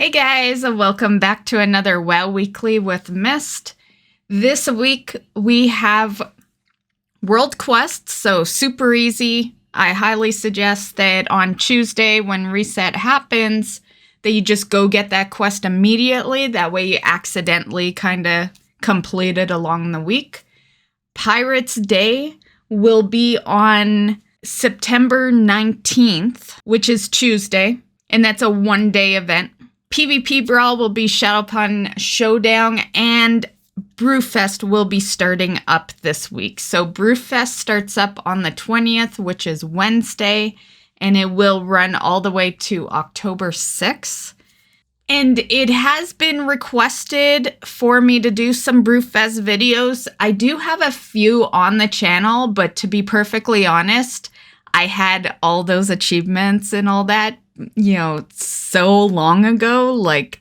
Hey guys, welcome back to another WoW Weekly with Myst. This week we have world quests, so super easy. I highly suggest that on Tuesday when reset happens, that you just go get that quest immediately. That way you accidentally kind of complete it along the week. Pirates Day will be on September 19th, which is Tuesday, and that's a one-day event. PvP Brawl will be Shadowpun Showdown, and Brewfest will be starting up this week. So Brewfest starts up on the 20th, which is Wednesday, and it will run all the way to October 6th. And it has been requested for me to do some Brewfest videos. I do have a few on the channel, but to be perfectly honest, I had all those achievements and all that, so long ago, like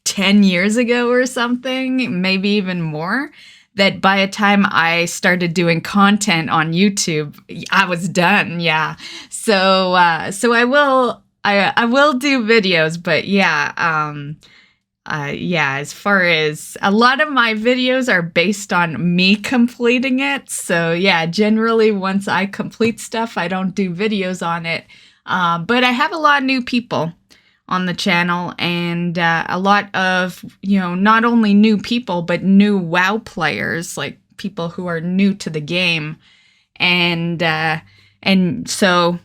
10 years ago or something, maybe even more, that by the time I started doing content on YouTube, I was done. Yeah. So I will do videos, but as far as a lot of my videos are based on me completing it. So yeah, generally once I complete stuff, I don't do videos on it. But I have a lot of new people on the channel, and a lot of, not only new people, but new WoW players, like people who are new to the game. And so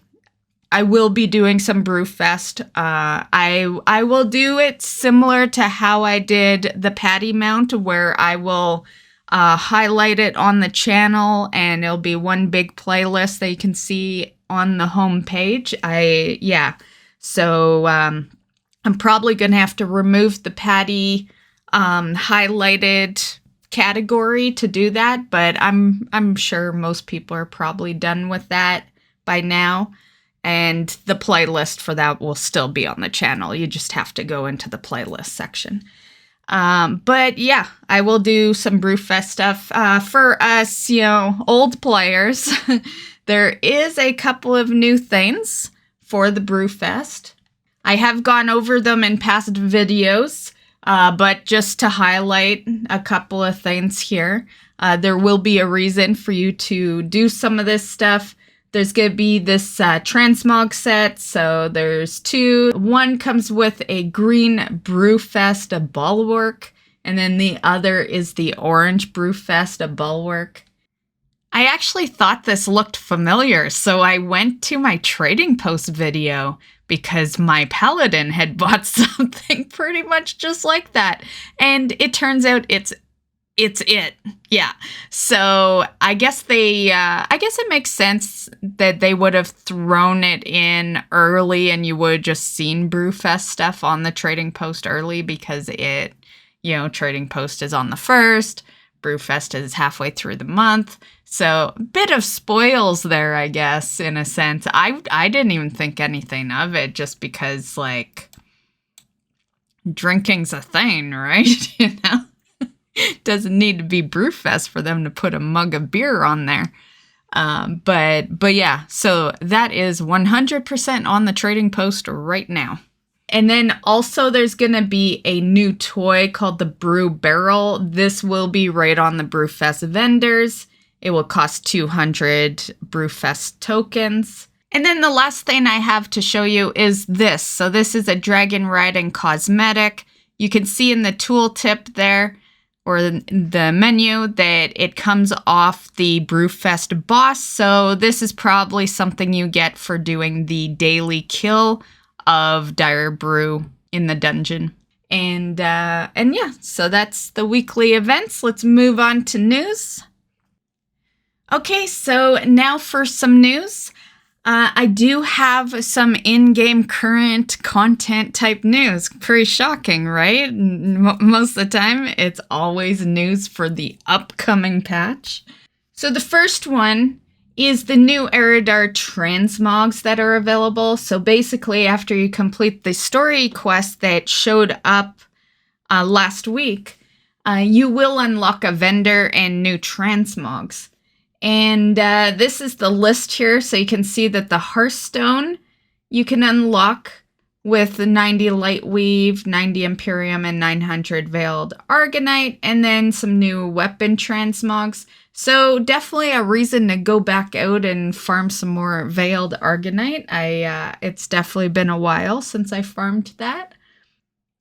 I will be doing some Brewfest. I will do it similar to how I did the Patty Mount, where I will highlight it on the channel, and it'll be one big playlist that you can see on the home page. So I'm probably gonna have to remove the Patty highlighted category to do that, but I'm sure most people are probably done with that by now. And the playlist for that will still be on the channel. You just have to go into the playlist section. But yeah, I will do some Brewfest stuff. For us, old players, there is a couple of new things for the Brewfest. I have gone over them in past videos, but just to highlight a couple of things here, there will be a reason for you to do some of this stuff. There's going to be this transmog set, so there's two. One comes with a green Brewfest bulwark, and then the other is the orange Brewfest bulwark. I actually thought this looked familiar, so I went to my trading post video because my paladin had bought something pretty much just like that, and it turns out it's it. Yeah. So I guess it makes sense that they would have thrown it in early and you would have just seen Brewfest stuff on the trading post early because trading post is on the 1st, Brewfest is halfway through the month. So a bit of spoils there, I guess, in a sense. I didn't even think anything of it just because, like, drinking's a thing, right? Doesn't need to be Brewfest for them to put a mug of beer on there. But yeah, so that is 100% on the trading post right now. And then also there's going to be a new toy called the Brew Barrel. This will be right on the Brewfest vendors. It will cost 200 Brewfest tokens. And then the last thing I have to show you is this. So this is a dragon riding cosmetic. You can see in the tooltip there, or the menu, that it comes off the Brewfest boss. So this is probably something you get for doing the daily kill of Dire Brew in the dungeon. And yeah, so that's the weekly events. Let's move on to news. Okay, so now for some news. I do have some in-game current content type news. Pretty shocking, right? Most of the time, it's always news for the upcoming patch. So the first one is the new Eredar Transmogs that are available. So basically, after you complete the story quest that showed up last week, you will unlock a vendor and new transmogs. And this is the list here, so you can see that the Hearthstone you can unlock with 90 light weave, 90 Imperium, and 900 veiled Argonite, and then some new weapon transmogs. So definitely a reason to go back out and farm some more veiled Argonite. It's definitely been a while since I farmed that.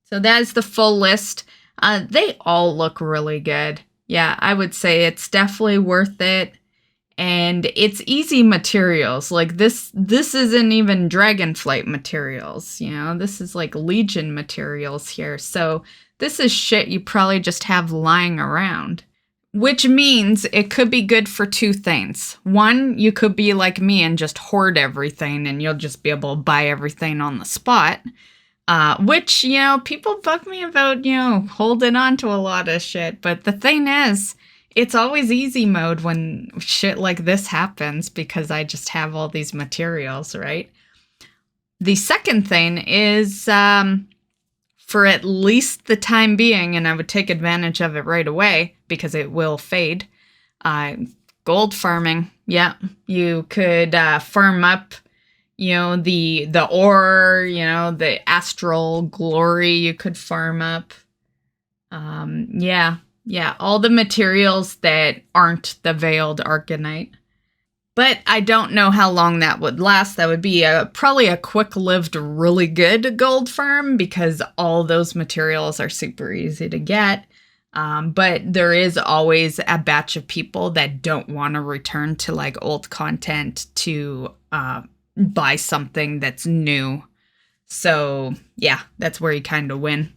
So that is the full list. They all look really good. Yeah, I would say it's definitely worth it. And it's easy materials. Like this isn't even Dragonflight materials, you know? This is like Legion materials here. So this is shit you probably just have lying around. Which means it could be good for two things. One, you could be like me and just hoard everything and you'll just be able to buy everything on the spot. Which, you know, people bug me about, you know, holding on to a lot of shit. But the thing is, it's always easy mode when shit like this happens because I just have all these materials, right? The second thing is, for at least the time being, and I would take advantage of it right away because it will fade, gold farming. Yeah, you could farm up, you know, the ore, you know, the astral glory you could farm up. Yeah, all the materials that aren't the veiled Argonite. But I don't know how long that would last. That would be probably a quick-lived, really good gold farm because all those materials are super easy to get. But there is always a batch of people that don't want to return to like old content to buy something that's new. So yeah, that's where you kind of win.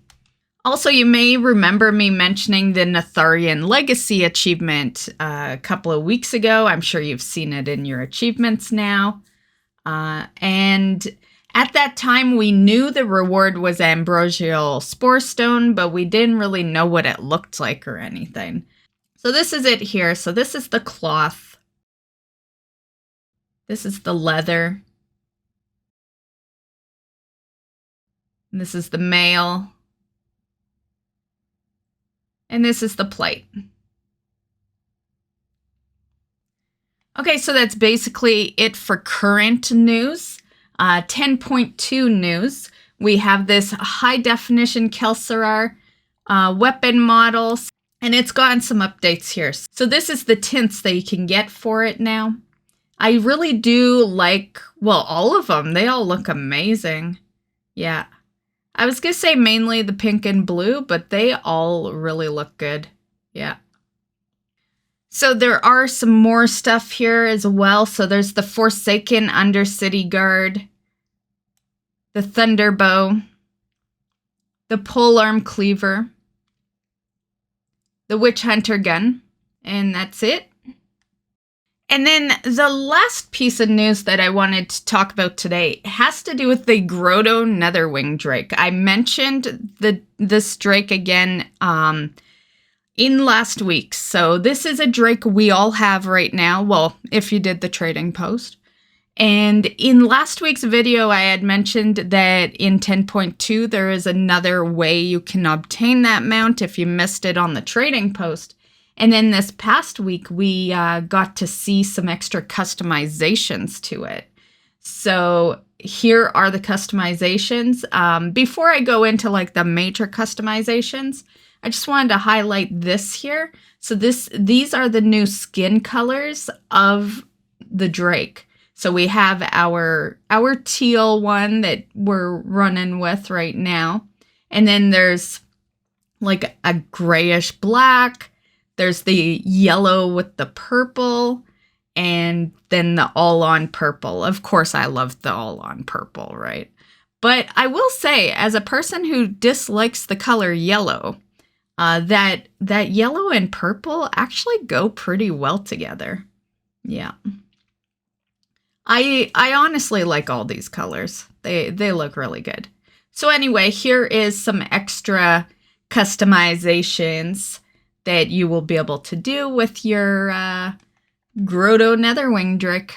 Also, you may remember me mentioning the Neltharion Legacy achievement a couple of weeks ago. I'm sure you've seen it in your achievements now. And at that time, we knew the reward was Ambrosial Spore Stone, but we didn't really know what it looked like or anything. So this is it here. So this is the cloth. This is the leather. And this is the mail. And this is the plate. Okay, so that's basically it for current news. 10.2 news. We have this high-definition Kelsirar weapon model, and it's gotten some updates here. So this is the tints that you can get for it now. I really do like, well, all of them. They all look amazing. Yeah. I was going to say mainly the pink and blue, but they all really look good. Yeah. So there are some more stuff here as well. So there's the Forsaken Undercity Guard, the Thunderbow, the Polearm Cleaver, the Witch Hunter Gun, and that's it. And then the last piece of news that I wanted to talk about today has to do with the Grotto Netherwing Drake. I mentioned this Drake again in last week. So this is a Drake we all have right now. Well, if you did the trading post. And in last week's video, I had mentioned that in 10.2, there is another way you can obtain that mount if you missed it on the trading post. And then this past week, we got to see some extra customizations to it. So here are the customizations. Before I go into like the major customizations, I just wanted to highlight this here. So these are the new skin colors of the Drake. So we have our teal one that we're running with right now. And then there's like a grayish black. There's the yellow with the purple, and then the all-on purple. Of course, I love the all-on purple, right? But I will say, as a person who dislikes the color yellow, that yellow and purple actually go pretty well together. Yeah. I honestly like all these colors. They look really good. So anyway, here is some extra customizations that you will be able to do with your Grotto Netherwing Drake.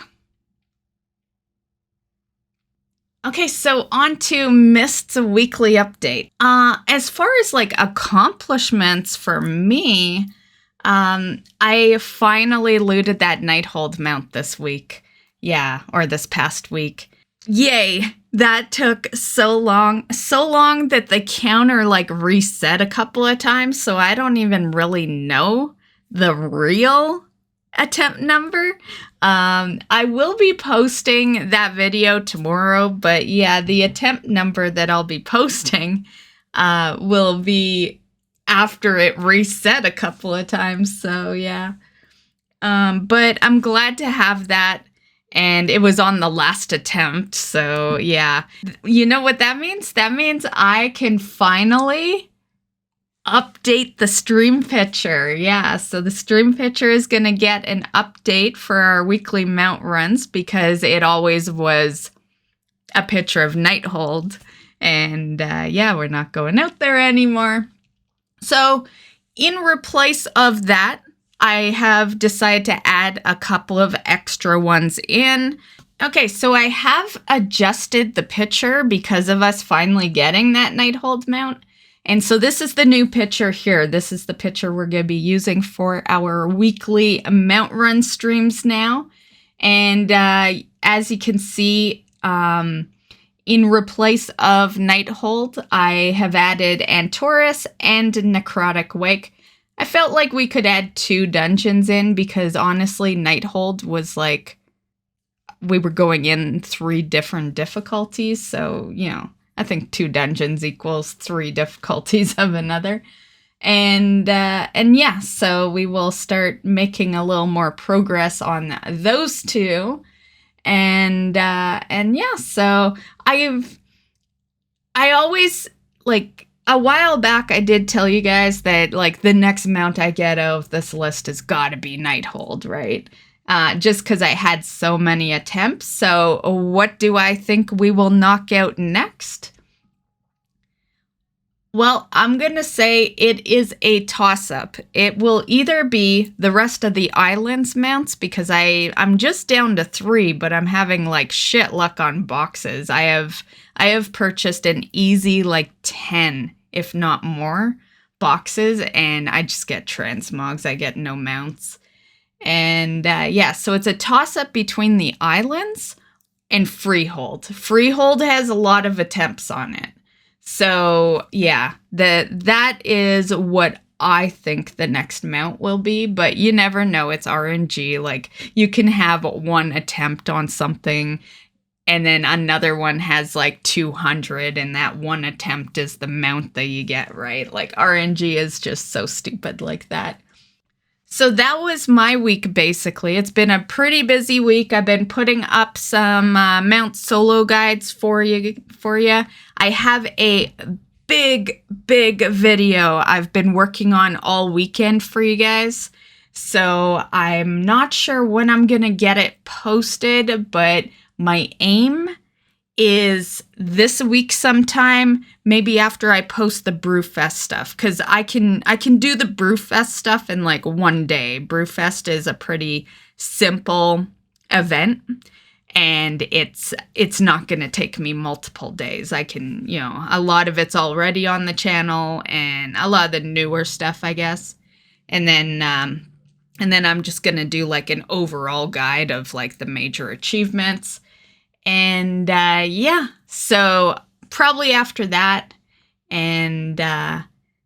Okay, so on to Myst's weekly update. As far as like accomplishments for me, I finally looted that Nighthold mount this week. Yeah, or this past week. Yay. That took so long that the counter like reset a couple of times, so I don't even really know the real attempt number. I will be posting that video tomorrow, but yeah, the attempt number that I'll be posting will be after it reset a couple of times, so yeah. But I'm glad to have that. And it was on the last attempt, so yeah. You know what that means? That means I can finally update the stream picture. Yeah, so the stream picture is going to get an update for our weekly mount runs because it always was a picture of Nighthold. And yeah, we're not going out there anymore. So in replace of that, I have decided to add a couple of extra ones in. Okay, so I have adjusted the picture because of us finally getting that Nighthold mount. And so this is the new picture here. This is the picture we're going to be using for our weekly mount run streams now. And as you can see, in replace of Nighthold, I have added Antorus and Necrotic Wake. I felt like we could add 2 dungeons in because honestly, Nighthold was like, we were going in 3 different difficulties. So, you know, I think 2 dungeons equals 3 difficulties of another. And yeah, so we will start making a little more progress on those 2. And yeah, so I always like, a while back, I did tell you guys that, like, the next mount I get out of this list has got to be Nighthold, right? Just because I had so many attempts. So what do I think we will knock out next? Well, I'm going to say it is a toss-up. It will either be the rest of the islands mounts, because I'm just down to 3, but I'm having, like, shit luck on boxes. I have purchased an easy, like, 10 if not more, boxes, and I just get transmogs. I get no mounts. And yeah, so it's a toss-up between the islands and Freehold. Freehold has a lot of attempts on it. So yeah, that is what I think the next mount will be, but you never know. It's RNG. Like, you can have 1 attempt on something and then another one has like 200, and that 1 attempt is the mount that you get, right? Like, RNG is just so stupid like that. So that was my week, basically. It's been a pretty busy week. I've been putting up some mount solo guides for you. I have a big video I've been working on all weekend for you guys. So I'm not sure when I'm going to get it posted, but my aim is this week sometime, maybe after I post the Brewfest stuff, because I can do the Brewfest stuff in like 1 day. Brewfest is a pretty simple event, and it's not going to take me multiple days. I can, you know, a lot of it's already on the channel, and a lot of the newer stuff, I guess. And then I'm just going to do like an overall guide of like the major achievements. And yeah, so probably after that. And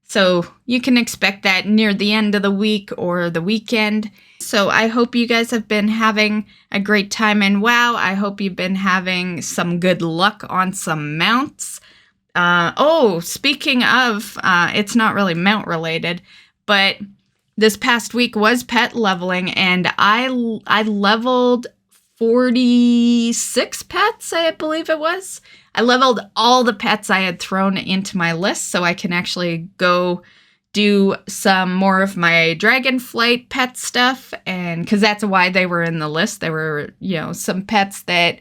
so you can expect that near the end of the week or the weekend. So I hope you guys have been having a great time in WoW. I hope you've been having some good luck on some mounts. Oh, speaking of, it's not really mount related, but this past week was pet leveling, and I leveled 46 pets, I believe it was. I leveled all the pets I had thrown into my list, so I can actually go do some more of my Dragonflight pet stuff, and because that's why they were in the list. There were, you know, some pets that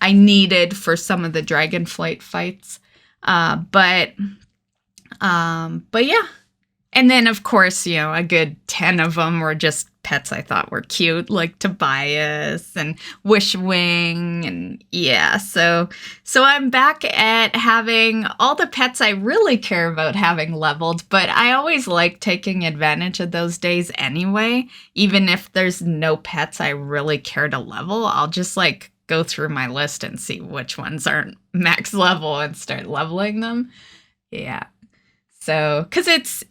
I needed for some of the Dragonflight fights. But yeah. And then, of course, you know, a good 10 of them were just pets I thought were cute, like Tobias and Wishwing, and yeah. So I'm back at having all the pets I really care about having leveled, but I always like taking advantage of those days anyway. Even if there's no pets I really care to level, I'll just like go through my list and see which ones aren't max level and start leveling them. Yeah. So, because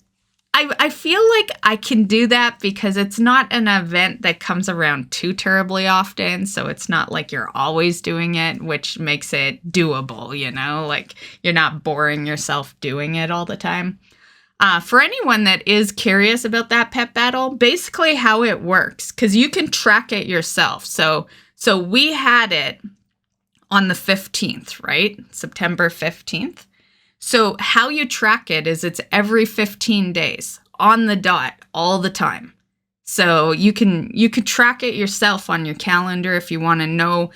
I feel like I can do that because it's not an event that comes around too terribly often. So it's not like you're always doing it, which makes it doable, you know? Like, you're not boring yourself doing it all the time. For anyone that is curious about that pet battle, basically how it works, because you can track it yourself. So we had it on the 15th, right? September 15th. So how you track it is it's every 15 days on the dot all the time. So you could track it yourself on your calendar if you want to know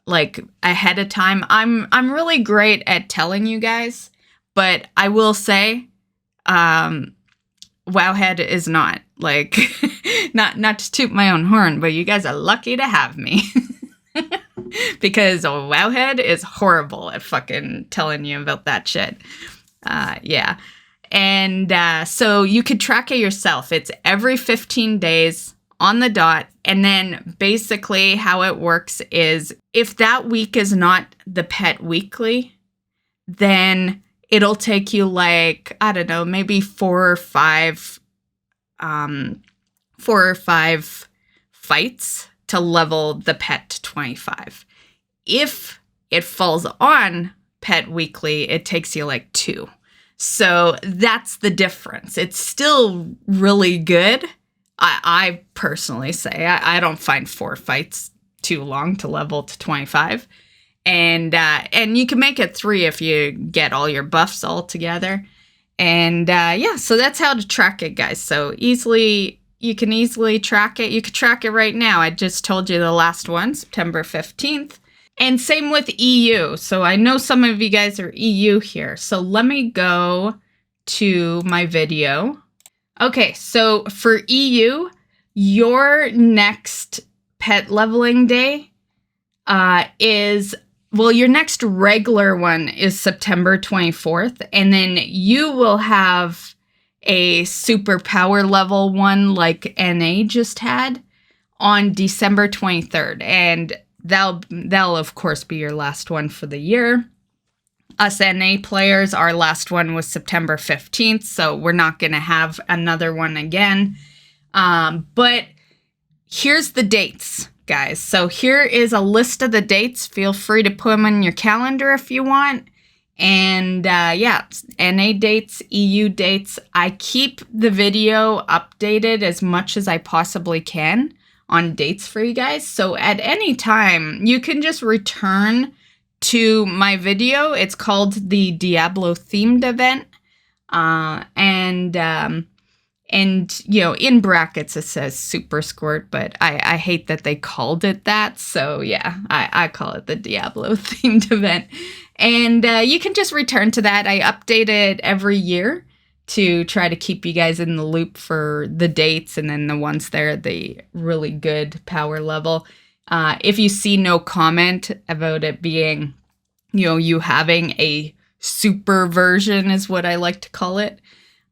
like ahead of time. I'm really great at telling you guys, but I will say Wowhead is not. Like not to toot my own horn, but you guys are lucky to have me. Because Wowhead is horrible at fucking telling you about that shit. Yeah. And so you could track it yourself. It's every 15 days on the dot. And then basically how it works is if that week is not the pet weekly, then it'll take you like, I don't know, maybe 4 or 5 fights to level the pet to 25. If it falls on Pet Weekly, it takes you like 2. So that's the difference. It's still really good. I personally say I don't find 4 fights too long to level to 25. And you can make it 3 if you get all your buffs all together. And yeah, so that's how to track it, guys. So you can easily track it. You could track it right now. I just told you the last one, September 15th. And same with EU. So I know some of you guys are EU here. So let me go to my video. Okay, so for EU, your next pet leveling day your next regular one is September 24th. And then you will have a super power level one like NA just had on December 23rd. And that'll of course be your last one for the year. Us NA players, our last one was September 15th, so we're not going to have another one again. But here's the dates, guys. So here is a list of the dates. Feel free to put them on your calendar if you want. And yeah, NA dates, EU dates. I keep the video updated as much as I possibly can on dates for you guys. So at any time, you can just return to my video. It's called the Diablo themed event. And you know, in brackets, it says Super Squirt, but I hate that they called it that. So yeah, I call it the Diablo themed event. And you can just return to that. I update it every year to try to keep you guys in the loop for the dates and then the ones there, the really good power level. If you see no comment about it being, you know, you having a super version is what I like to call it,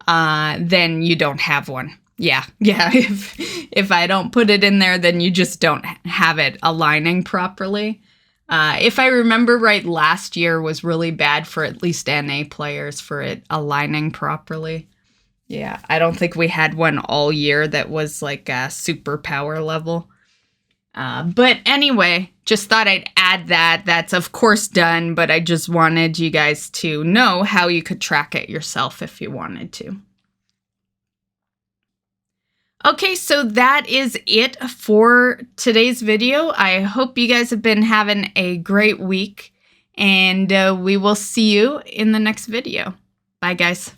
then you don't have one. Yeah. If I don't put it in there, then you just don't have it aligning properly. If I remember right, last year was really bad for at least NA players for it aligning properly. Yeah, I don't think we had one all year that was like a super power level. But anyway, just thought I'd add that. That's of course done, but I just wanted you guys to know how you could track it yourself if you wanted to. Okay, so that is it for today's video. I hope you guys have been having a great week, and we will see you in the next video. Bye, guys.